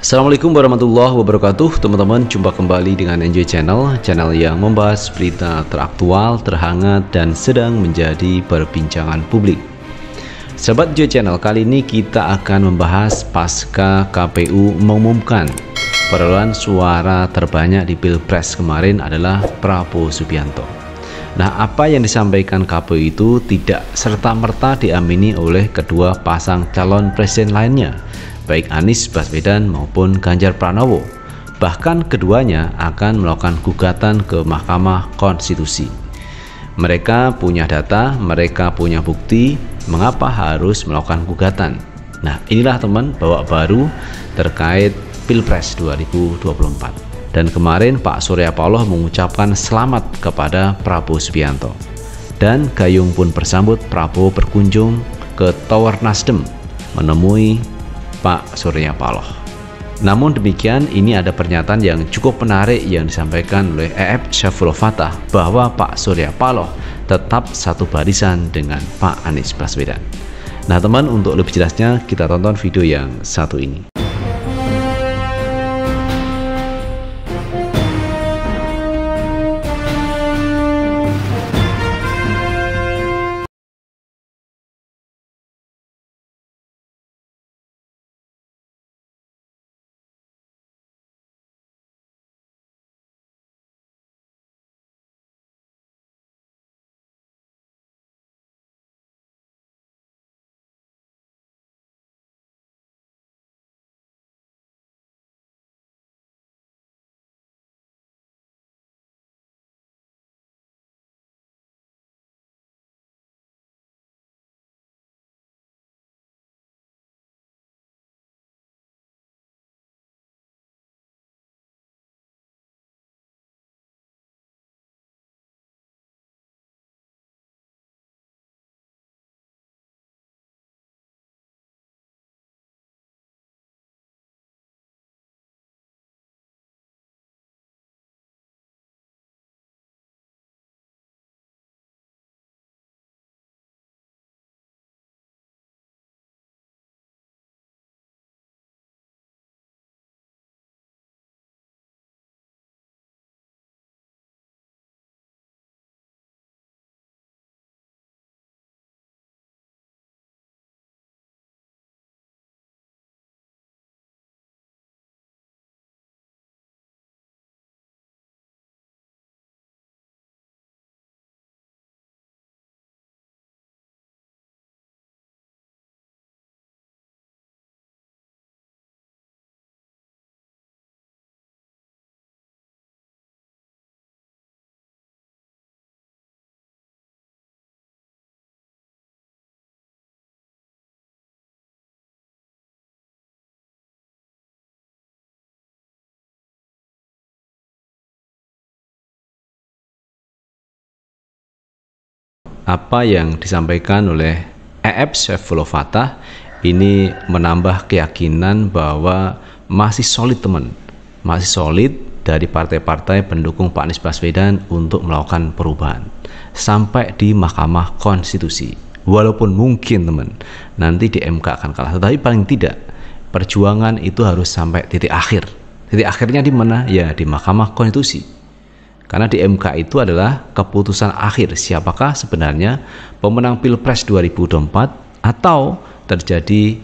Assalamualaikum warahmatullahi wabarakatuh. Teman-teman, jumpa kembali dengan Enjoy Channel, channel yang membahas berita teraktual, terhangat, dan sedang menjadi perbincangan publik. Sahabat Enjoy Channel, kali ini kita akan membahas pasca KPU mengumumkan perolehan suara terbanyak di Pilpres kemarin adalah Prabowo Subianto. Nah, apa yang disampaikan KPU itu tidak serta-merta diamini oleh kedua pasang calon presiden lainnya, baik Anies Baswedan maupun Ganjar Pranowo. Bahkan keduanya akan melakukan gugatan ke Mahkamah Konstitusi. Mereka punya data, mereka punya bukti, mengapa harus melakukan gugatan. Nah, inilah teman babak baru terkait Pilpres 2024. Dan kemarin Pak Surya Paloh mengucapkan selamat kepada Prabowo Subianto. Dan gayung pun bersambut Prabowo berkunjung ke Tower Nasdem menemui Pak Surya Paloh. Namun demikian, ini ada pernyataan yang cukup menarik yang disampaikan oleh E.F. Syafrul Fatah bahwa Pak Surya Paloh tetap satu barisan dengan Pak Anies Baswedan. Nah teman, untuk lebih jelasnya kita tonton video yang satu ini. Apa yang disampaikan oleh E.F. Syafrul Fatah ini menambah keyakinan bahwa masih solid teman, masih solid dari partai-partai pendukung Pak Anies Baswedan untuk melakukan perubahan sampai di Mahkamah Konstitusi. Walaupun mungkin teman nanti di MK akan kalah, tetapi paling tidak perjuangan itu harus sampai titik akhir. Titik akhirnya di mana? Ya di Mahkamah Konstitusi. Karena di MK itu adalah keputusan akhir siapakah sebenarnya pemenang Pilpres 2024 atau terjadi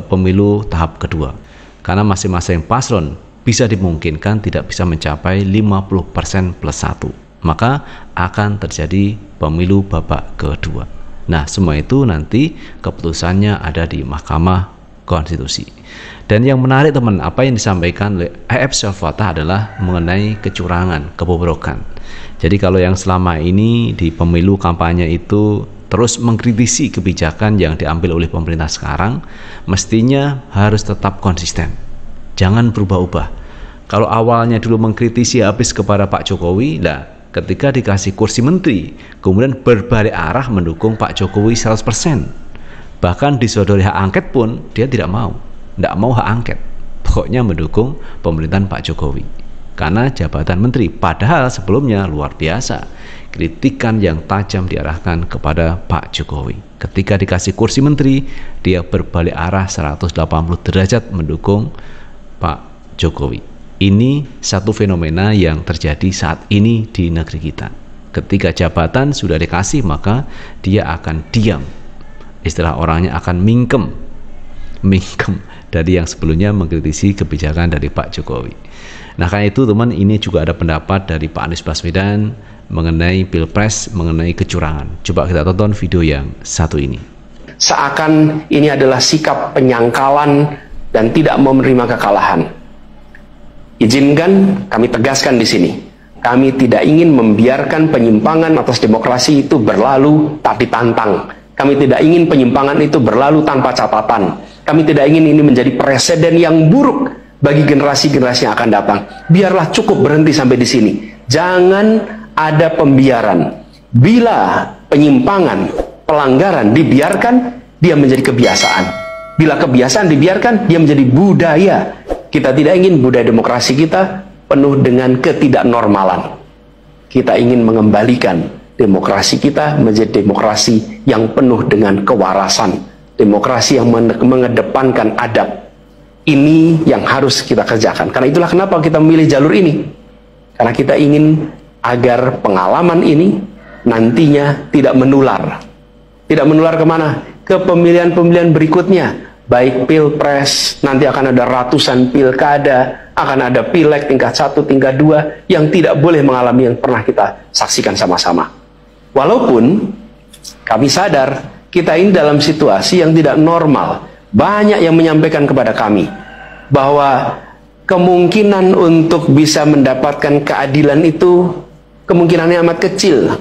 pemilu tahap kedua. Karena masing-masing paslon bisa dimungkinkan tidak bisa mencapai 50% plus 1. Maka akan terjadi pemilu babak kedua. Nah, semua itu nanti keputusannya ada di Mahkamah Konstitusi. Dan yang menarik teman, apa yang disampaikan oleh E.F. Syafrul Fatah adalah mengenai kecurangan, kebobrokan. Jadi kalau yang selama ini di pemilu kampanye itu terus mengkritisi kebijakan yang diambil oleh pemerintah sekarang, mestinya harus tetap konsisten. Jangan berubah-ubah. Kalau awalnya dulu mengkritisi habis kepada Pak Jokowi, lah ketika dikasih kursi menteri, kemudian berbalik arah mendukung Pak Jokowi 100%. Bahkan disodori hak angket pun dia tidak mau hak angket, pokoknya mendukung pemerintahan Pak Jokowi karena jabatan menteri. Padahal sebelumnya luar biasa kritikan yang tajam diarahkan kepada Pak Jokowi. Ketika dikasih kursi menteri, dia berbalik arah 180 derajat mendukung Pak Jokowi. Ini satu fenomena yang terjadi saat ini di negeri kita. Ketika jabatan sudah dikasih, maka dia akan diam. Istilah orangnya akan mingkem dari yang sebelumnya mengkritisi kebijakan dari Pak Jokowi. Nah, karena itu teman, ini juga ada pendapat dari Pak Anies Baswedan mengenai Pilpres, mengenai kecurangan. Coba kita tonton video yang satu ini. Seakan ini adalah sikap penyangkalan dan tidak menerima kekalahan. Izinkan kami tegaskan di sini, kami tidak ingin membiarkan penyimpangan atas demokrasi itu berlalu tak ditantang. Kami tidak ingin penyimpangan itu berlalu tanpa catatan. Kami tidak ingin ini menjadi presiden yang buruk bagi generasi-generasi yang akan datang. Biarlah cukup berhenti sampai di sini. Jangan ada pembiaran. Bila penyimpangan, pelanggaran dibiarkan, dia menjadi kebiasaan. Bila kebiasaan dibiarkan, dia menjadi budaya. Kita tidak ingin budaya demokrasi kita penuh dengan ketidaknormalan. Kita ingin mengembalikan demokrasi kita menjadi demokrasi yang penuh dengan kewarasan, demokrasi yang mengedepankan adab. Ini yang harus kita kerjakan. Karena itulah kenapa kita memilih jalur ini. Karena kita ingin agar pengalaman ini nantinya tidak menular. Tidak menular kemana? Ke pemilihan-pemilihan berikutnya. Baik Pilpres, nanti akan ada ratusan pilkada, akan ada pileg tingkat 1, tingkat 2, yang tidak boleh mengalami yang pernah kita saksikan sama-sama. Walaupun kami sadar kita ini dalam situasi yang tidak normal. Banyak yang menyampaikan kepada kami bahwa kemungkinan untuk bisa mendapatkan keadilan itu kemungkinannya amat kecil.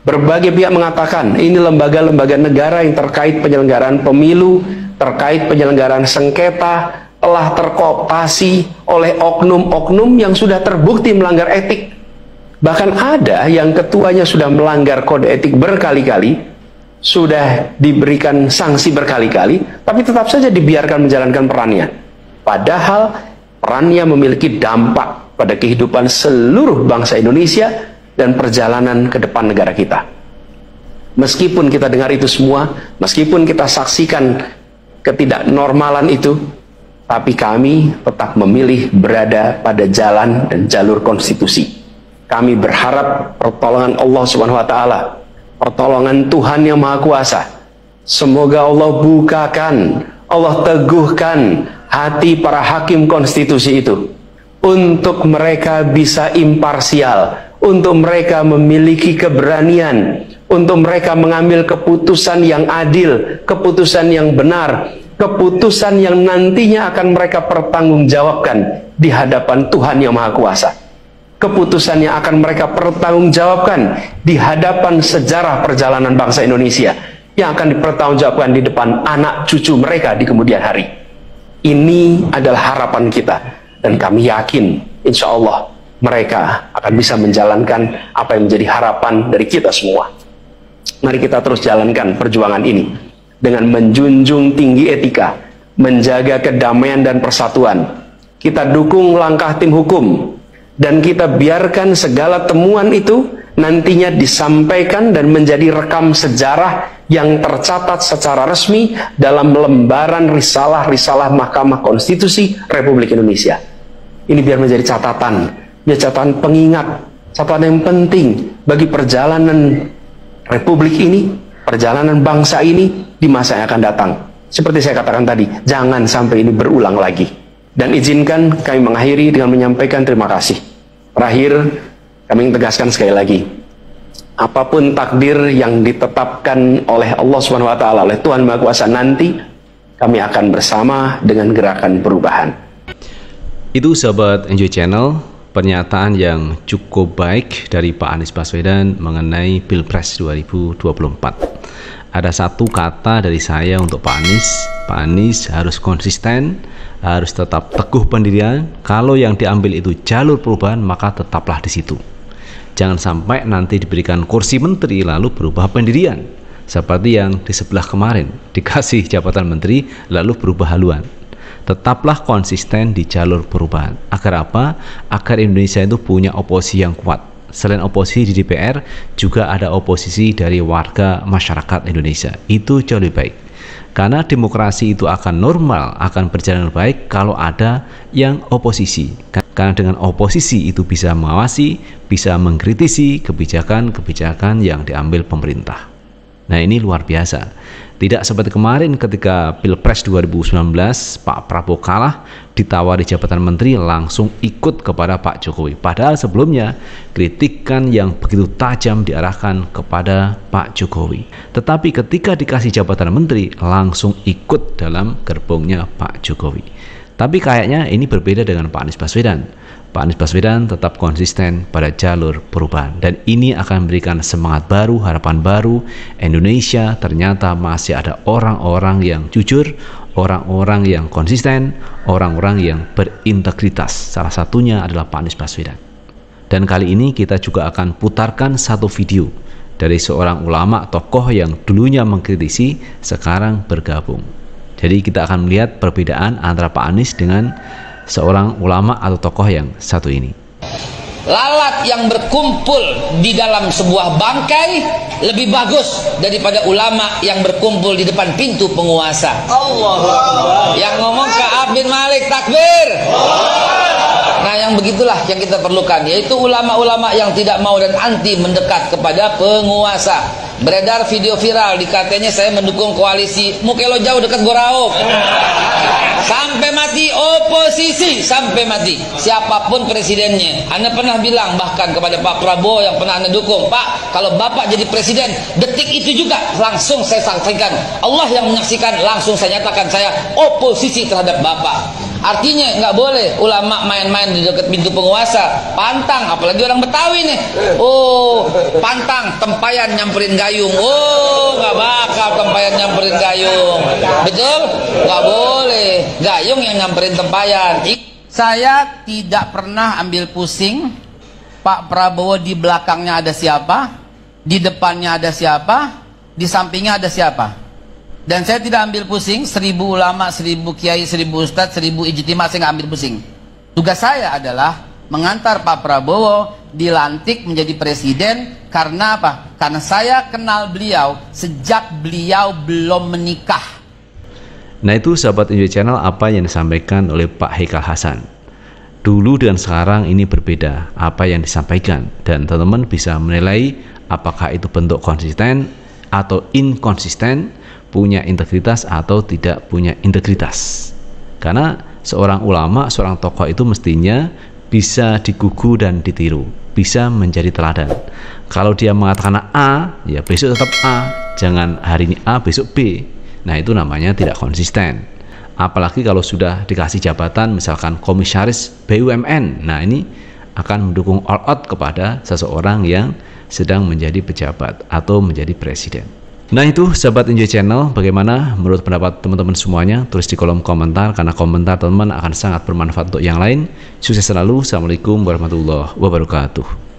Berbagai pihak mengatakan ini lembaga-lembaga negara yang terkait penyelenggaraan pemilu, terkait penyelenggaraan sengketa telah terkooptasi oleh oknum-oknum yang sudah terbukti melanggar etik. Bahkan ada yang ketuanya sudah melanggar kode etik berkali-kali, sudah diberikan sanksi berkali-kali, tapi tetap saja dibiarkan menjalankan perannya. Padahal perannya memiliki dampak pada kehidupan seluruh bangsa Indonesia dan perjalanan ke depan negara kita. Meskipun kita dengar itu semua, meskipun kita saksikan ketidaknormalan itu, tapi kami tetap memilih berada pada jalan dan jalur konstitusi. Kami berharap pertolongan Allah Subhanahu wa Ta'ala, pertolongan Tuhan yang Maha Kuasa. Semoga Allah bukakan, Allah teguhkan hati para hakim konstitusi itu untuk mereka bisa imparsial, untuk mereka memiliki keberanian, untuk mereka mengambil keputusan yang adil, keputusan yang benar, keputusan yang nantinya akan mereka pertanggungjawabkan di hadapan Tuhan yang Maha Kuasa. Keputusan yang akan mereka pertanggungjawabkan di hadapan sejarah perjalanan bangsa Indonesia, yang akan dipertanggungjawabkan di depan anak cucu mereka di kemudian hari. Ini adalah harapan kita, dan kami yakin insya Allah mereka akan bisa menjalankan apa yang menjadi harapan dari kita semua. Mari kita terus jalankan perjuangan ini dengan menjunjung tinggi etika, menjaga kedamaian dan persatuan. Kita dukung langkah tim hukum, dan kita biarkan segala temuan itu nantinya disampaikan dan menjadi rekam sejarah yang tercatat secara resmi dalam lembaran risalah-risalah Mahkamah Konstitusi Republik Indonesia. Ini biar menjadi catatan, catatan pengingat, catatan yang penting bagi perjalanan Republik ini, perjalanan bangsa ini di masa yang akan datang. Seperti saya katakan tadi, jangan sampai ini berulang lagi. Dan izinkan kami mengakhiri dengan menyampaikan terima kasih. Terakhir, kami tegaskan sekali lagi, apapun takdir yang ditetapkan oleh Allah Subhanahu wa Ta'ala, oleh Tuhan Maha Kuasa nanti, kami akan bersama dengan gerakan perubahan. Itu sahabat Enjoy Channel, pernyataan yang cukup baik dari Pak Anies Baswedan mengenai Pilpres 2024. Ada satu kata dari saya untuk Pak Anies harus konsisten, harus tetap teguh pendirian. Kalau yang diambil itu jalur perubahan, maka tetaplah di situ. Jangan sampai nanti diberikan kursi menteri lalu berubah pendirian, seperti yang di sebelah kemarin dikasih jabatan menteri lalu berubah haluan. Tetaplah konsisten di jalur perubahan. Agar apa? Agar Indonesia itu punya oposisi yang kuat. Selain oposisi di DPR, juga ada oposisi dari warga masyarakat Indonesia. Itu jauh lebih baik. Karena demokrasi itu akan normal, akan berjalan baik kalau ada yang oposisi. Karena dengan oposisi itu bisa mengawasi, bisa mengkritisi kebijakan-kebijakan yang diambil pemerintah. Nah, ini luar biasa. Tidak seperti kemarin ketika Pilpres 2019 Pak Prabowo kalah, ditawari jabatan menteri langsung ikut kepada Pak Jokowi. Padahal sebelumnya kritikan yang begitu tajam diarahkan kepada Pak Jokowi. Tetapi ketika dikasih jabatan menteri langsung ikut dalam gerbongnya Pak Jokowi. Tapi kayaknya ini berbeda dengan Pak Anies Baswedan. Pak Anies Baswedan tetap konsisten pada jalur perubahan, dan ini akan memberikan semangat baru, harapan baru. Indonesia ternyata masih ada orang-orang yang jujur, orang-orang yang konsisten, orang-orang yang berintegritas. Salah satunya adalah Pak Anies Baswedan. Dan kali ini kita juga akan putarkan satu video dari seorang ulama tokoh yang dulunya mengkritisi, sekarang bergabung. Jadi kita akan melihat perbedaan antara Pak Anies dengan seorang ulama atau tokoh yang satu ini. Lalat yang berkumpul di dalam sebuah bangkai lebih bagus daripada ulama yang berkumpul di depan pintu penguasa. Allah. Yang ngomong Ka'ab bin Malik, takbir. Nah, yang begitulah yang kita perlukan, yaitu ulama-ulama yang tidak mau dan anti mendekat kepada penguasa. Beredar video viral, dikatanya saya mendukung koalisi Mukelo jauh dekat Goraok. Sampai mati oposisi, sampai mati. Siapapun presidennya. Anda pernah bilang bahkan kepada Pak Prabowo yang pernah Anda dukung, Pak, kalau Bapak jadi presiden, detik itu juga langsung saya sampaikan, Allah yang menyaksikan, langsung saya nyatakan saya oposisi terhadap Bapak. Artinya nggak boleh ulama main-main di dekat pintu penguasa. Pantang, apalagi orang Betawi nih. Oh, pantang, tempayan nyamperin gayung. Oh, nggak bakal tempayan nyamperin gayung. Betul? Nggak boleh. Gayung yang nyamperin tempayan. Saya tidak pernah ambil pusing Pak Prabowo di belakangnya ada siapa, di depannya ada siapa, di sampingnya ada siapa. Dan saya tidak ambil pusing 1000 ulama, 1000 kiai, 1000 ustadz, 1000 ijtima, saya nggak ambil pusing. Tugas saya adalah mengantar Pak Prabowo dilantik menjadi presiden. Karena apa? Karena saya kenal beliau sejak beliau belum menikah. Nah, itu sahabat Enjoy Channel apa yang disampaikan oleh Pak Haikal Hasan. Dulu dan sekarang ini berbeda apa yang disampaikan, dan teman-teman bisa menilai apakah itu bentuk konsisten atau inkonsisten, punya integritas atau tidak punya integritas. Karena seorang ulama, seorang tokoh itu mestinya bisa digugu dan ditiru, bisa menjadi teladan. Kalau dia mengatakan A, ya besok tetap A, jangan hari ini A, besok B. Nah, itu namanya tidak konsisten. Apalagi kalau sudah dikasih jabatan misalkan komisaris BUMN, nah ini akan mendukung all out kepada seseorang yang sedang menjadi pejabat atau menjadi presiden. Nah, itu sahabat Enjoy Channel, bagaimana menurut pendapat teman-teman semuanya? Tulis di kolom komentar, karena komentar teman-teman akan sangat bermanfaat untuk yang lain. Sukses selalu. Assalamualaikum warahmatullahi wabarakatuh.